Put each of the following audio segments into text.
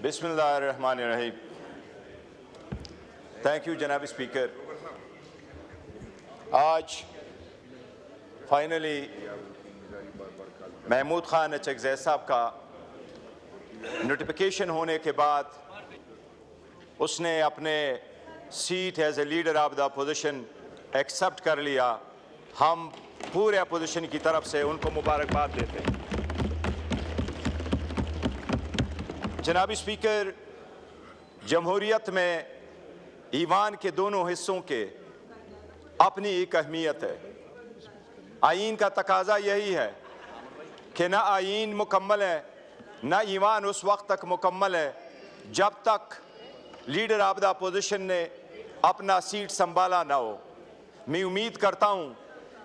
बिस्मिल्लाहिर्रहमानिर्रहीम। Thank you जनाब speaker. आज फाइनली महमूद खान अचकज़ई साहब का नोटिफिकेशन होने के बाद उसने अपने seat as a leader of the opposition accept कर लिया। हम पूरे अपोजिशन की तरफ से उनको मुबारकबाद देते हैं। जनाब स्पीकर, जमहूरियत में ईवान के दोनों हिस्सों के अपनी एक अहमियत है। आईन का तकाजा यही है कि ना आईन मुकम्मल है ना ईवान उस वक्त तक मुकम्मल है जब तक लीडर ऑफ द अपोजिशन ने अपना सीट संभाला ना हो। मैं उम्मीद करता हूँ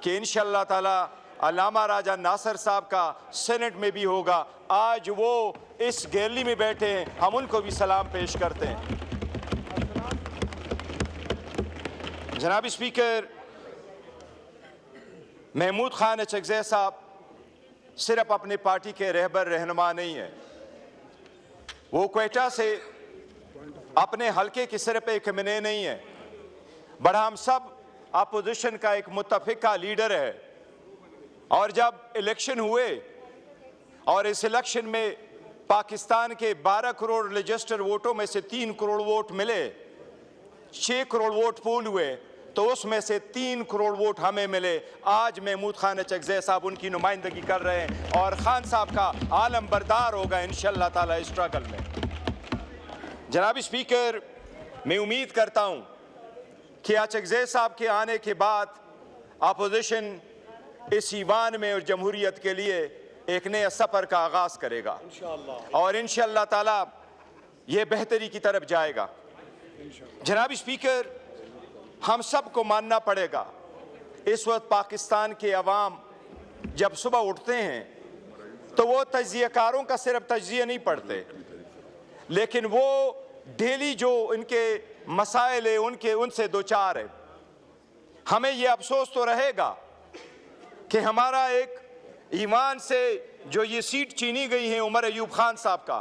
कि इंशाअल्लाह ताला अल्लामा राजा नासिर साहब का सेनेट में भी होगा। आज वो इस गैलरी में बैठे हैं, हम उनको भी सलाम पेश करते हैं। जनाब स्पीकर, महमूद खान अचकज़ई साहब सिर्फ अपने पार्टी के रहबर रहनुमा नहीं है, वो क्वेटा से अपने हलके की सिर्फ एक एमएनए नहीं है, बड़ा हम सब अपोजिशन का एक मुत्तफिका लीडर है। और जब इलेक्शन हुए और इस इलेक्शन में पाकिस्तान के 12 करोड़ रजिस्टर वोटों में से 3 करोड़ वोट मिले, 6 करोड़ वोट पोल हुए, तो उसमें से 3 करोड़ वोट हमें मिले। आज महमूद खान अचकज़ई साहब उनकी नुमाइंदगी कर रहे हैं और खान साहब का आलम बरदार होगा इंशाअल्लाह ताला इस स्ट्रगल में। जनाब स्पीकर, मैं उम्मीद करता हूं कि अचकज़ई साहब के आने के बाद अपोजिशन इस ईवान में और जमहूरियत के लिए एक नए सफ़र का आगाज़ करेगा और इंशाअल्लाह ताला ये बेहतरी की तरफ जाएगा। जनाब स्पीकर, हम सब को मानना पड़ेगा, इस वक्त पाकिस्तान के अवाम जब सुबह उठते हैं तो वो तज्ज़ियाकारों का सिर्फ तज्ज़िया नहीं पढ़ते, लेकिन वो डेली जो इनके मसाइल है उनसे दो चार है। हमें ये अफसोस तो रहेगा कि हमारा एक ईमान से जो ये सीट चीनी गई है उमर अयूब खान साहब का,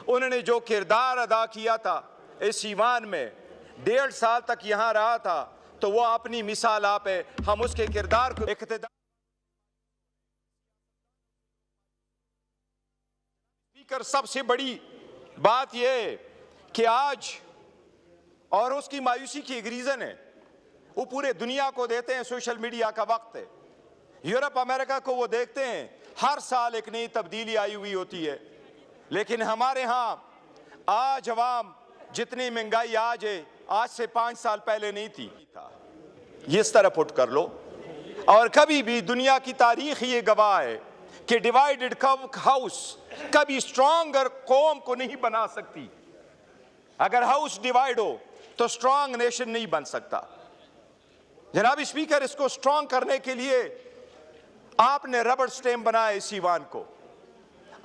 उन्होंने जो किरदार अदा किया था इस ईमान में, 1.5 साल तक यहाँ रहा था, तो वो अपनी मिसाल आप है। हम उसके किरदार को इक़्तिदा स्पीकर, सबसे बड़ी बात यह है कि आज और उसकी मायूसी की एक रीज़न है, वो पूरे दुनिया को देते हैं सोशल मीडिया का वक्त है। यूरोप अमेरिका को वो देखते हैं, हर साल एक नई तब्दीली आई हुई होती है, लेकिन हमारे यहाँ आज अवाम जितनी महंगाई आज है, आज से 5 साल पहले नहीं थी। ये इस तरह पुट कर लो। और कभी भी दुनिया की तारीख ये गवाह है कि डिवाइडेड हाउस कभी स्ट्रॉन्गर कौम को नहीं बना सकती। अगर हाउस डिवाइड हो तो स्ट्रॉन्ग नेशन नहीं बन सकता। जनाब स्पीकर, इसको स्ट्रॉन्ग करने के लिए आपने रबड़ स्टैम्प बनाया इस ईवान को।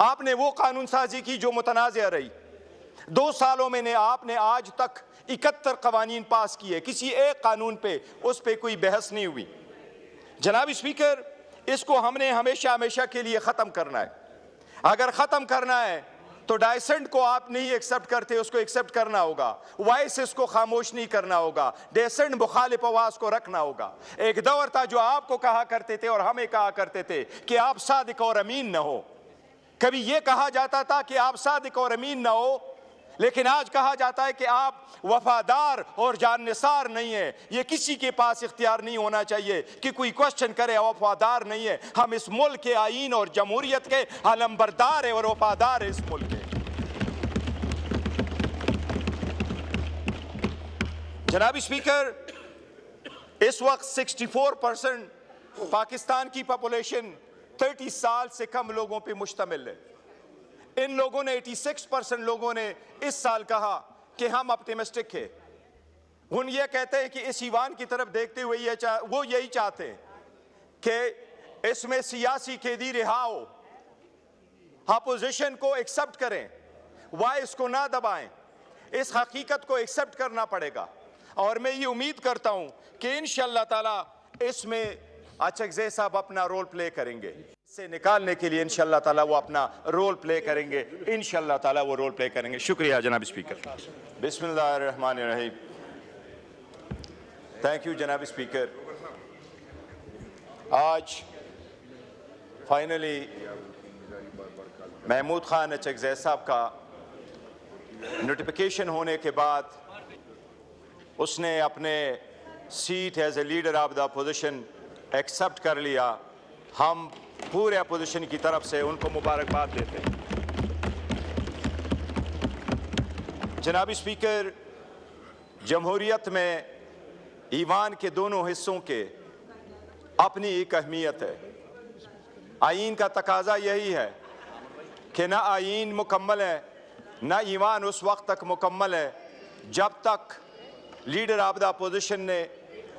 आपने वो कानून साजी की जो मुतनाज़िया रही। 2 सालों में आपने आज तक 71 कवानीन पास किए, किसी एक कानून पे उस पे कोई बहस नहीं हुई। जनाब स्पीकर, इसको हमने हमेशा हमेशा के लिए ख़त्म करना है। अगर ख़त्म करना है तो डाइसेंट को आप नहीं एक्सेप्ट करते, उसको एक्सेप्ट करना होगा। वॉइसेस को खामोश नहीं करना होगा, डेसेंट मुखालिफ आवाज़ को रखना होगा। एक दौर था जो आपको कहा करते थे और हमें कहा करते थे कि आप सादिक और अमीन न हो। कभी ये कहा जाता था कि आप सादिक और अमीन न हो, लेकिन आज कहा जाता है कि आप वफादार और जाननिसार नहीं है। ये किसी के पास इख्तियार नहीं होना चाहिए कि कोई क्वेश्चन करे वफादार नहीं है। हम इस मुल्क के आईन और जमहूरियत के अलमबरदार है और वफादार है इस मुल्क के। जनाब स्पीकर, इस वक्त 64% पाकिस्तान की पॉपुलेशन 30 साल से कम लोगों पे मुश्तमिल है। इन लोगों ने 86% लोगों ने इस साल कहा कि हम ऑप्टिमिस्टिक है। उन ये कहते हैं कि इस ईवान की तरफ देखते हुए वो यही चाहते हैं कि इसमें सियासी कैदी रिहा हो, अपोजिशन को एक्सेप्ट करें, वॉइस को ना दबाएं। इस हकीकत को एक्सेप्ट करना पड़ेगा और मैं ये उम्मीद करता हूं कि इंशाअल्लाह ताला इसमें अचकज़ई साहब अपना रोल प्ले करेंगे। से निकालने के लिए इंशाअल्लाह ताला वो अपना रोल प्ले करेंगे, इंशाअल्लाह ताला वो रोल प्ले करेंगे। शुक्रिया जनाब स्पीकर। बिस्मिल्लाहिर्रहमानिर्रहीम। थैंक यू जनाब स्पीकर। आज फाइनली महमूद खान चकज़ई साहब का नोटिफिकेशन होने के बाद उसने अपने seat as a leader of the opposition accept कर लिया। हम पूरे अपोजिशन की तरफ से उनको मुबारकबाद देते हैं। जनाब स्पीकर, जमहूरियत में ईवान के दोनों हिस्सों के अपनी एक अहमियत है। आईन का तकाजा यही है कि ना आईन मुकम्मल है, ना ईवान उस वक्त तक मुकम्मल है जब तक लीडर ऑफ द अपोजिशन ने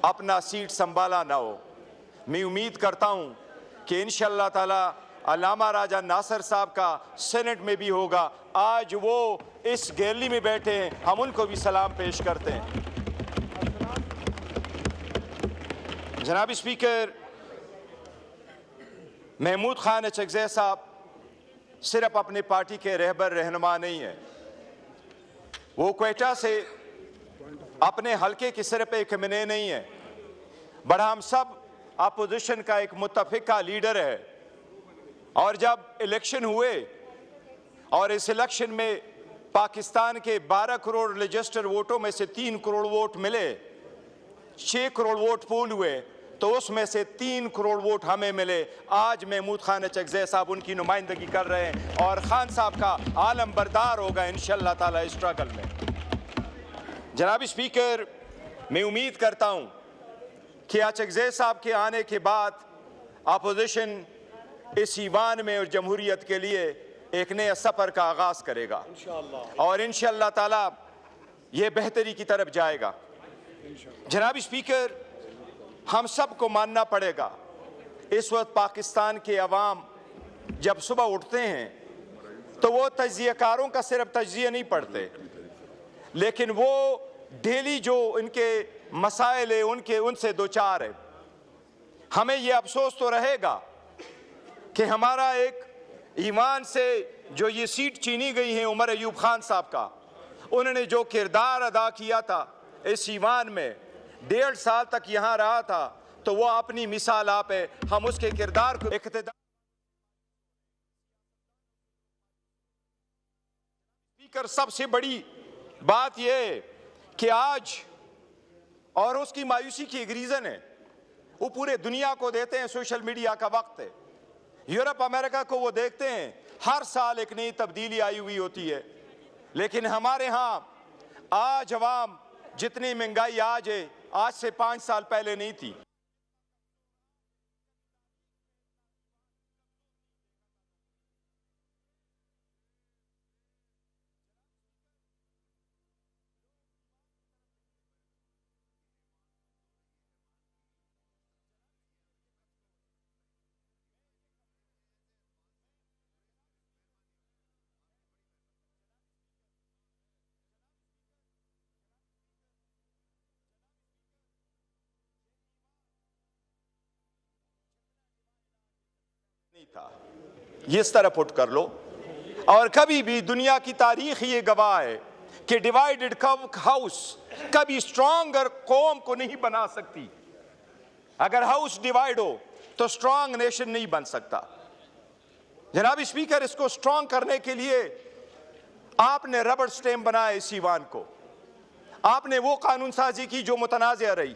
अपना सीट संभाला ना हो। मैं उम्मीद करता हूँ कि इंशाअल्लाह ताला अल्लामा राजा नासिर साहब का सेनेट में भी होगा। आज वो इस गैलरी में बैठे हैं, हम उनको भी सलाम पेश करते हैं। जनाब स्पीकर, महमूद खान चकज़ई साहब सिर्फ अपनी पार्टी के रहबर रहनुमा नहीं है, वो क्वेटा से अपने हलके की सिर्फ एक एमएनए नहीं है, बड़ा हम सब अपोजिशन का एक मुत्तफिका लीडर है। और जब इलेक्शन हुए और इस इलेक्शन में पाकिस्तान के 12 करोड़ रजिस्टर वोटों में से 3 करोड़ वोट मिले, 6 करोड़ वोट पोल हुए, तो उसमें से 3 करोड़ वोट हमें मिले। आज महमूद खान चकज़ई साहब उनकी नुमाइंदगी कर रहे हैं और खान साहब का आलम बरदार होगा इंशाअल्लाह ताला इस स्ट्रगल में। जनाब स्पीकर, मैं उम्मीद करता हूं कि चकज़ई साहब के आने के बाद अपोजिशन इस ईवान में और जमहूरियत के लिए एक नए सफ़र का आगाज़ करेगा और इंशाअल्लाह ताला ये बेहतरी की तरफ जाएगा। जनाब स्पीकर, हम सबको मानना पड़ेगा, इस वक्त पाकिस्तान के अवाम जब सुबह उठते हैं तो वो तज्ज़ियाकारों का सिर्फ तज्ज़िया नहीं पढ़ते, लेकिन वो डेली जो इनके मसाइल है उनसे दो चार है। हमें ये अफसोस तो रहेगा कि हमारा एक ईमान से जो ये सीट छीनी गई है उमर अयूब खान साहब का, उन्होंने जो किरदार अदा किया था इस ईमान में, 1.5 साल तक यहाँ रहा था, तो वो अपनी मिसाल आप है। हम उसके किरदार को इख्तिदार स्पीकर, सबसे बड़ी बात यह है कि आज और उसकी मायूसी की एक रीजन है, वो पूरे दुनिया को देते हैं सोशल मीडिया का वक्त है। यूरोप अमेरिका को वो देखते हैं, हर साल एक नई तब्दीली आई हुई होती है, लेकिन हमारे यहाँ आज अवाम जितनी महंगाई आज है, आज से 5 साल पहले नहीं थी। था ये इस तरह पुट कर लो। और कभी भी दुनिया की तारीख ये गवाह है कि डिवाइडेड हाउस कभी स्ट्रॉन्गर कौम को नहीं बना सकती। अगर हाउस डिवाइड हो तो स्ट्रॉन्ग नेशन नहीं बन सकता। जनाब स्पीकर, इसको स्ट्रॉन्ग करने के लिए आपने रबड़ स्टैम्प बनाया इस ईवान को, आपने वो कानून साजी की जो मुतनाज़िया रही।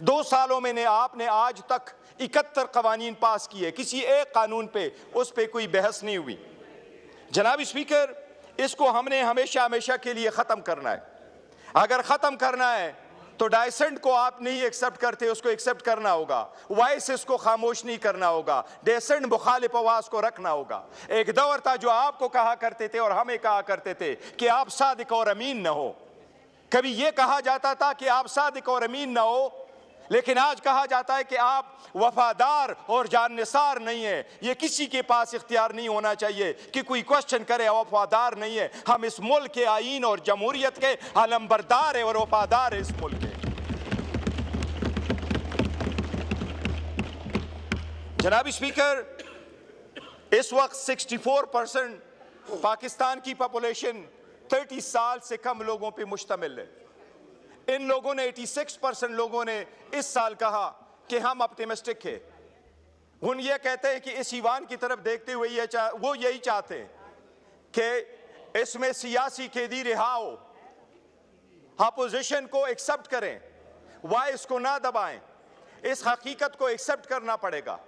2 सालों में आपने आज तक 71 कवानीन पास किए, किसी एक कानून पे उस पे कोई बहस नहीं हुई। जनाब स्पीकर, इसको हमने हमेशा हमेशा के लिए ख़त्म करना है। अगर ख़त्म करना है तो डाइसेंट को आप नहीं एक्सेप्ट करते, उसको एक्सेप्ट करना होगा। वॉइसेस को खामोश नहीं करना होगा, डेसेंट मुखालिफ आवाज़ को रखना होगा। एक दौर था जो आपको कहा करते थे और हमें कहा करते थे कि आप सादिक और अमीन न हो। कभी यह कहा जाता था कि आप सादिक और अमीन न हो, लेकिन आज कहा जाता है कि आप वफादार और जाननिसार नहीं है। ये किसी के पास इख्तियार नहीं होना चाहिए कि कोई क्वेश्चन करे वफादार नहीं है। हम इस मुल्क के आईन और जमहूरियत के अलंबरदार है और वफादार है इस मुल्क के। जनाब स्पीकर, इस वक्त 64% पाकिस्तान की पॉपुलेशन 30 साल से कम लोगों पे मुश्तमिल है। इन लोगों ने 86% लोगों ने इस साल कहा कि हम ऑप्टिमिस्टिक है। उन ये कहते हैं कि इस ईवान की तरफ देखते हुए वो यही चाहते हैं कि इसमें सियासी कैदी रिहा हो, अपोजिशन को एक्सेप्ट करें, वॉइस को ना दबाएं। इस हकीकत को एक्सेप्ट करना पड़ेगा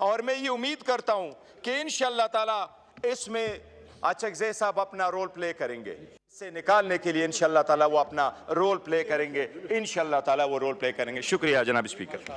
और मैं ये उम्मीद करता हूं कि इंशाअल्लाह ताला इसमें अचकज़ई साहब अपना रोल प्ले करेंगे। इससे निकालने के लिए इंशाअल्लाह ताला वो अपना रोल प्ले करेंगे, इंशाअल्लाह ताला वो रोल प्ले करेंगे। शुक्रिया जनाब स्पीकर।